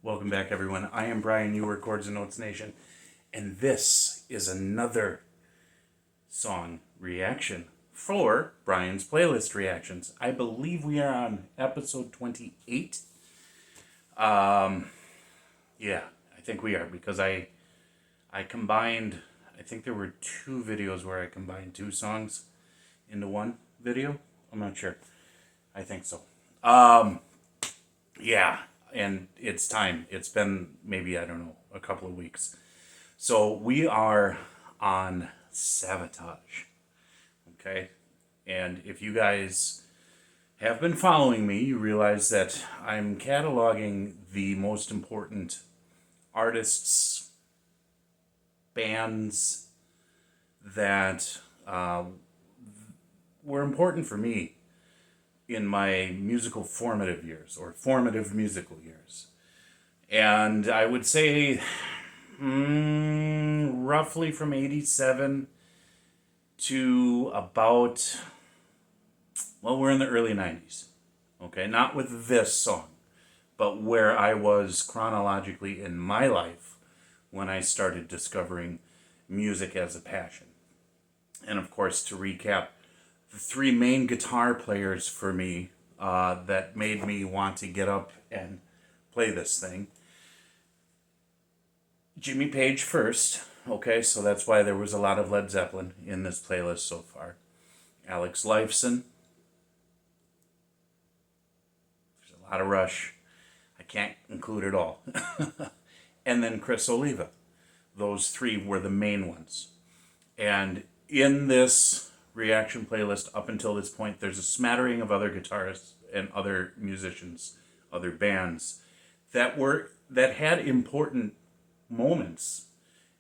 Welcome back, everyone. I am Brian, you are Chords and Notes Nation, and this is another song reaction for Brian's playlist reactions. I believe we are on episode 28. Yeah, I think we are, because I combined, I think there were two videos where I combined two songs into one video. I'm not sure. I think so. Yeah, and it's time. It's been maybe, I don't know, a couple of weeks. So we are on Savatage. Okay? And if you guys have been following me, you realize that I'm cataloging the most important artists, bands that were important for me in my musical formative years, or formative musical years. And I would say roughly from 87 to about, well, we're in the early 90s. Okay, not with this song, but where I was chronologically in my life when I started discovering music as a passion. And of course, to recap, the three main guitar players for me that made me want to get up and play this thing. Jimmy Page first, okay, so that's why there was a lot of Led Zeppelin in this playlist so far. Alex Lifeson. There's a lot of Rush. I can't include it all. And then Chris Oliva. Those three were the main ones. And in this reaction playlist up until this point, there's a smattering of other guitarists and other musicians, other bands that had important moments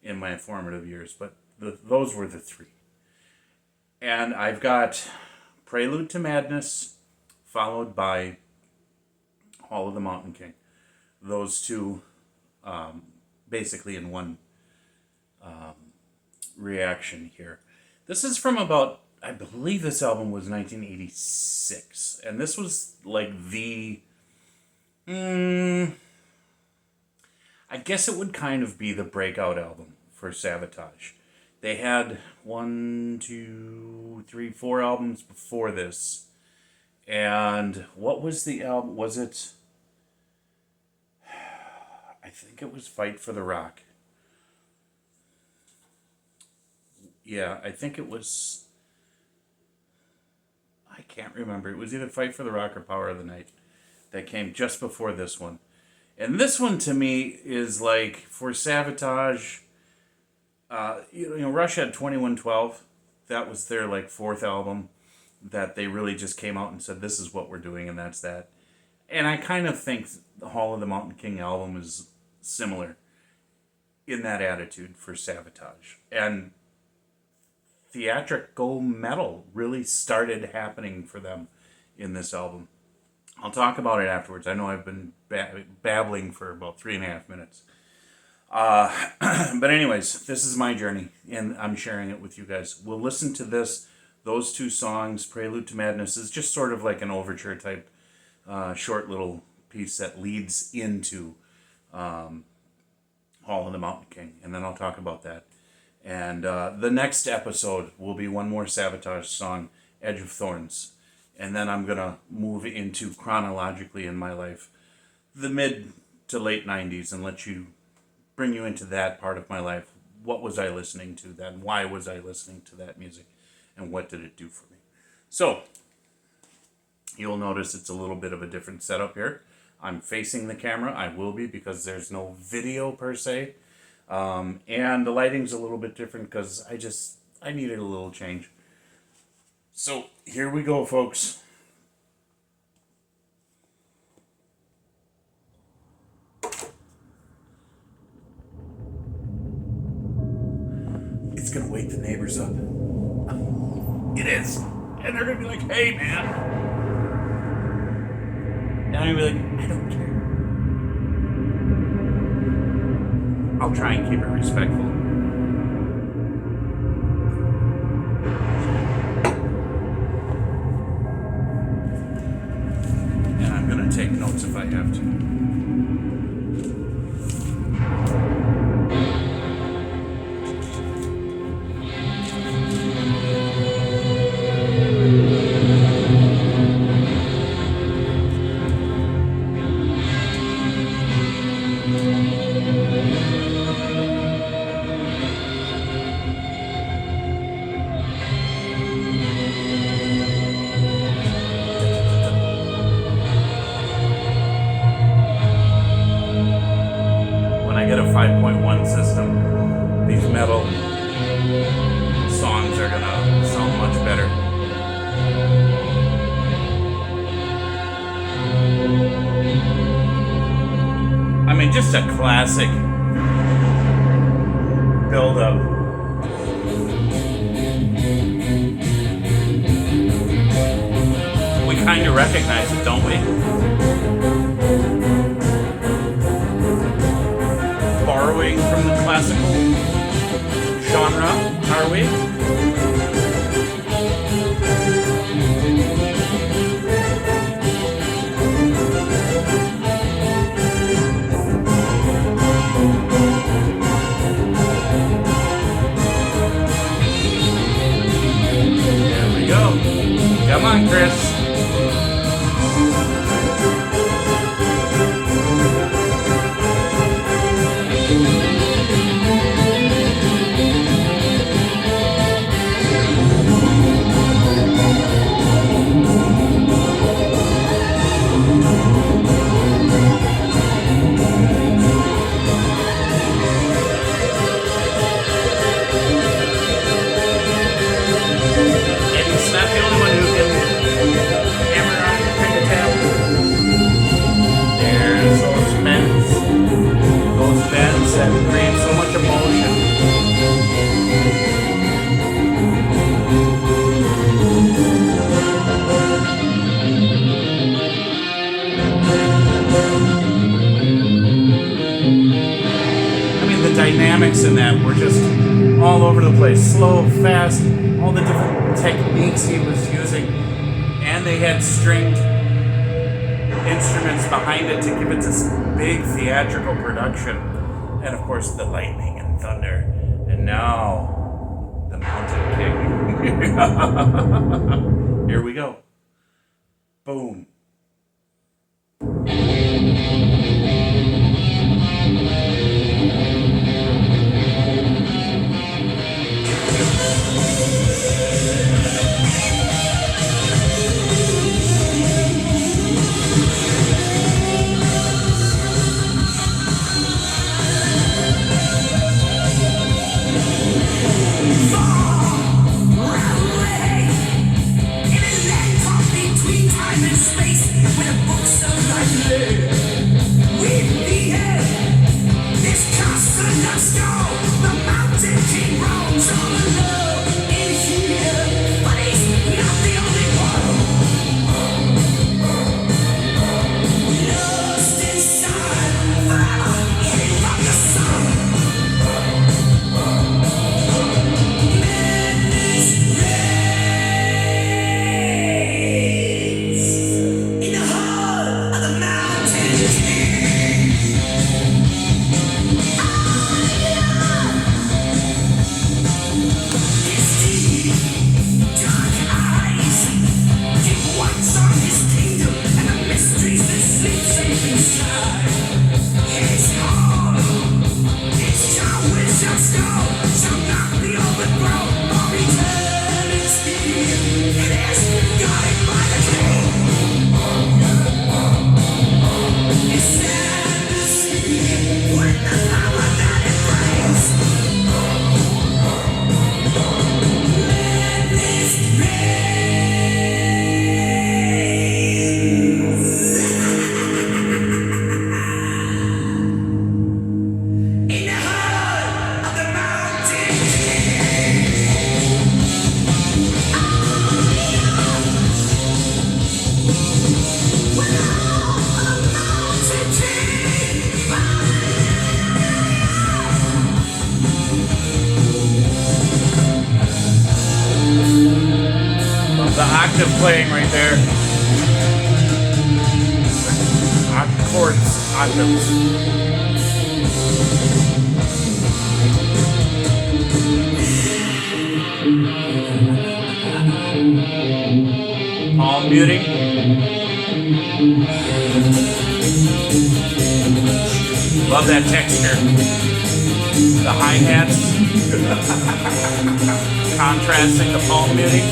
in my formative years, but those were the three. And I've got Prelude to Madness, followed by Hall of the Mountain King. Those two basically in one reaction here. This is from about, I believe this album was 1986. And this was like the, I guess it would kind of be the breakout album for Savatage. They had 1, 2, 3, 4 albums before this. And what was the album? Was it, I think it was Fight for the Rock. Yeah, I think it was, I can't remember. It was either Fight for the Rock or Power of the Night that came just before this one. And this one to me is like, for Savatage, Rush had 2112. That was their like fourth album that they really just came out and said, this is what we're doing, and that's that. And I kind of think the Hall of the Mountain King album is similar in that attitude for Savatage. And theatrical metal really started happening for them in this album. I'll talk about it afterwards. I know I've been babbling for about 3.5 minutes. But anyways, this is my journey, and I'm sharing it with you guys. We'll listen to those two songs. Prelude to Madness is just sort of like an overture type short little piece that leads into Hall of the Mountain King, and then I'll talk about that. And the next episode will be one more Savatage song, Edge of Thorns. And then I'm going to move into chronologically in my life the mid to late 90s and bring you into that part of my life. What was I listening to then? Why was I listening to that music? And what did it do for me? So, you'll notice it's a little bit of a different setup here. I'm facing the camera. I will be, because there's no video per se. And the lighting's a little bit different because I needed a little change. So here we go, folks. It's gonna wake the neighbors up. It is. And they're gonna be like, hey man. And I'm gonna be like, I don't care. I'll try and keep it respectful. And I'm going to take notes if I have to. I get a 5.1 system, these metal songs are gonna sound much better. I mean, just a classic build-up. We kind of recognize it, don't we? Borrowing from the classical genre, are we? There we go. Come on, Chris. Dynamics in that were just all over the place, slow, fast, all the different techniques he was using, and they had stringed instruments behind it to give it this big theatrical production, and of course the lightning and thunder, and now the Mountain King. Here we go. Boom. Octave playing right there. Chords, octaves. Palm muting. Love that texture. The hi-hats contrasting the palm muting.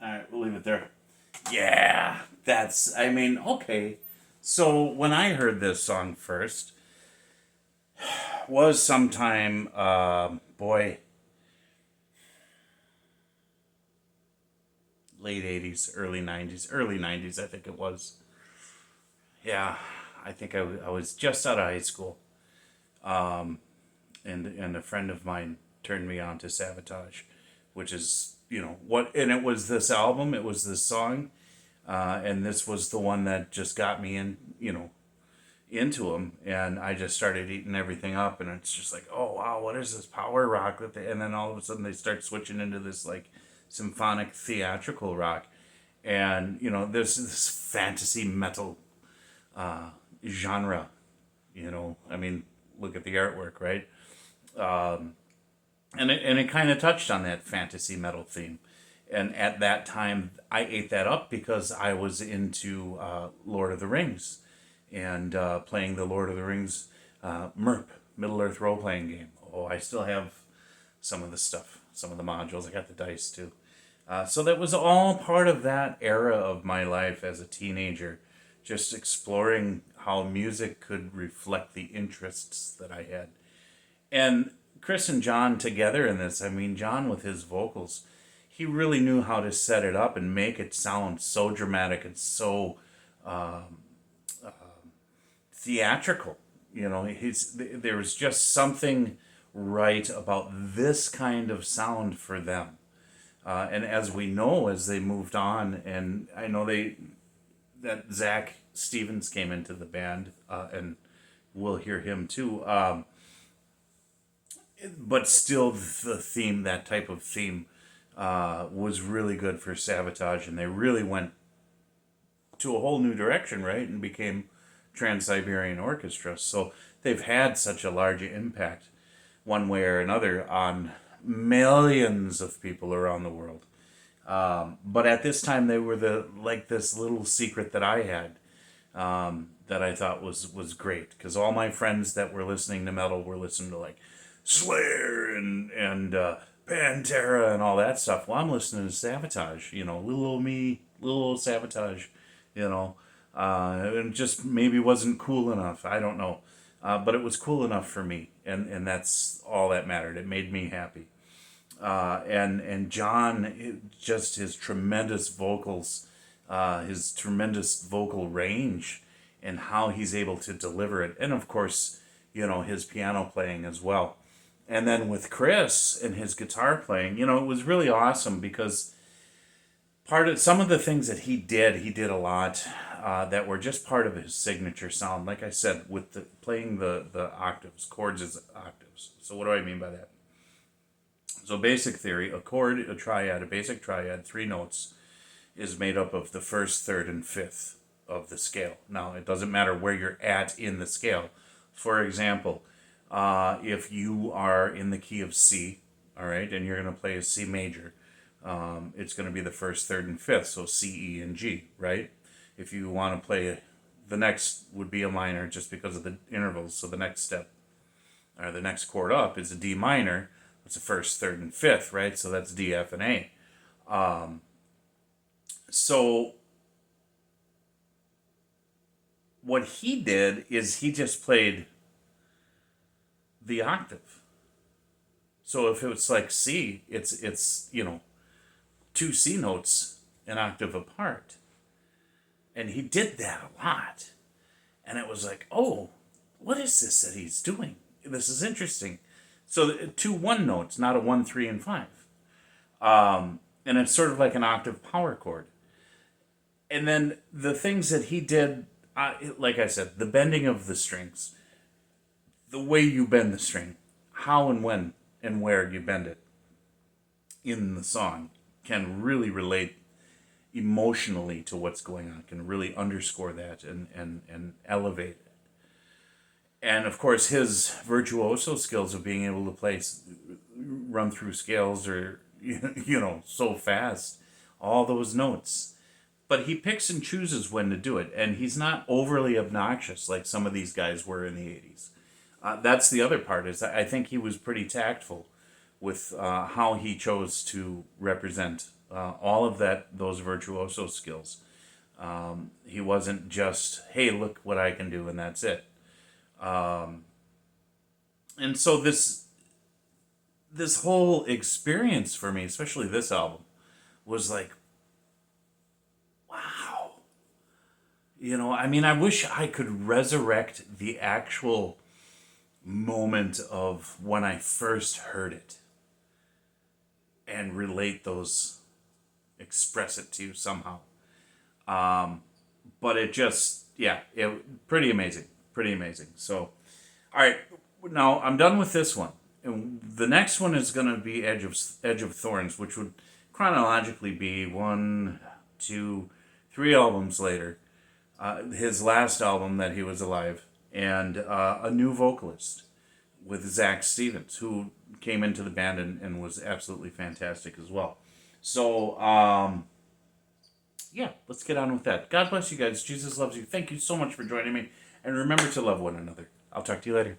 Alright, we'll leave it there. Yeah, I mean, okay. So when I heard this song first, was sometime, late 80s, early 90s, I think it was. Yeah, I think I was just out of high school. And a friend of mine turned me on to Savatage, which is, and it was this album, it was this song, and this was the one that just got me into them, and I just started eating everything up, and it's just like, oh wow, what is this power rock and then all of a sudden they start switching into this like symphonic theatrical rock, and there's this fantasy metal genre, I mean, look at the artwork, right? And it kind of touched on that fantasy metal theme, and at that time I ate that up because I was into Lord of the Rings, and playing the Lord of the Rings MERP, Middle Earth role playing game. Oh, I still have some of the stuff, some of the modules. I got the dice too. So that was all part of that era of my life as a teenager, just exploring how music could reflect the interests that I had. And Chris and John together in this, I mean, John with his vocals, he really knew how to set it up and make it sound so dramatic and so theatrical. There was just something right about this kind of sound for them. And as we know, as they moved on, and I know that Zach Stevens came into the band, and we'll hear him too. But still, the theme, that type of theme, was really good for Savatage, and they really went to a whole new direction, right, and became Trans-Siberian Orchestra. So they've had such a large impact, one way or another, on millions of people around the world. But at this time, they were this little secret that I had, that I thought was great, because all my friends that were listening to metal were listening to like Slayer and Pantera and all that stuff. Well, I'm listening to Savatage, little old me, little old Savatage, and just maybe wasn't cool enough. I don't know. But it was cool enough for me, and that's all that mattered. It made me happy. And John, just his tremendous vocals, his tremendous vocal range, and how he's able to deliver it. And of course, his piano playing as well. And then with Chris and his guitar playing, it was really awesome, because some of the things that he did a lot, that were just part of his signature sound. Like I said, with playing the octaves, chords as octaves. So what do I mean by that? So basic theory, a chord, a basic triad, 3 notes, is made up of the first, third, and fifth of the scale. Now, it doesn't matter where you're at in the scale. For example, if you are in the key of C, all right, and you're going to play a C major, it's going to be the first, third, and fifth, so C, E, and G, right? If you want to play, the next would be a minor just because of the intervals, so the next step, or the next chord up is a D minor. It's the first, third, and fifth, right? So that's D, F, and A. So what he did is he just played the octave. So if it's like C, it's 2 C notes an octave apart. And he did that a lot. And it was like, oh, what is this that he's doing? This is interesting. So 2 1 notes, not a 1, 3, and 5. And it's sort of like an octave power chord. And then the things that he did, like I said, the bending of the strings, the way you bend the string, how and when and where you bend it in the song can really relate emotionally to what's going on, can really underscore that and elevate it. And of course, his virtuoso skills of being able to play, run through scales or, so fast, all those notes. But he picks and chooses when to do it, and he's not overly obnoxious like some of these guys were in the 80s. That's the other part, is I think he was pretty tactful with how he chose to represent all of those virtuoso skills. He wasn't just, hey, look what I can do, and that's it. And so this whole experience for me, especially this album, was like, wow. I wish I could resurrect the actual moment of when I first heard it and relate those, express it to you somehow. But it just, pretty amazing. Pretty amazing. So, all right, now I'm done with this one. And the next one is going to be Edge of Thorns, which would chronologically be 1, 2, 3 albums later. His last album that he was alive, and a new vocalist with Zach Stevens, who came into the band and was absolutely fantastic as well. So, let's get on with that. God bless you guys. Jesus loves you. Thank you so much for joining me. And remember to love one another. I'll talk to you later.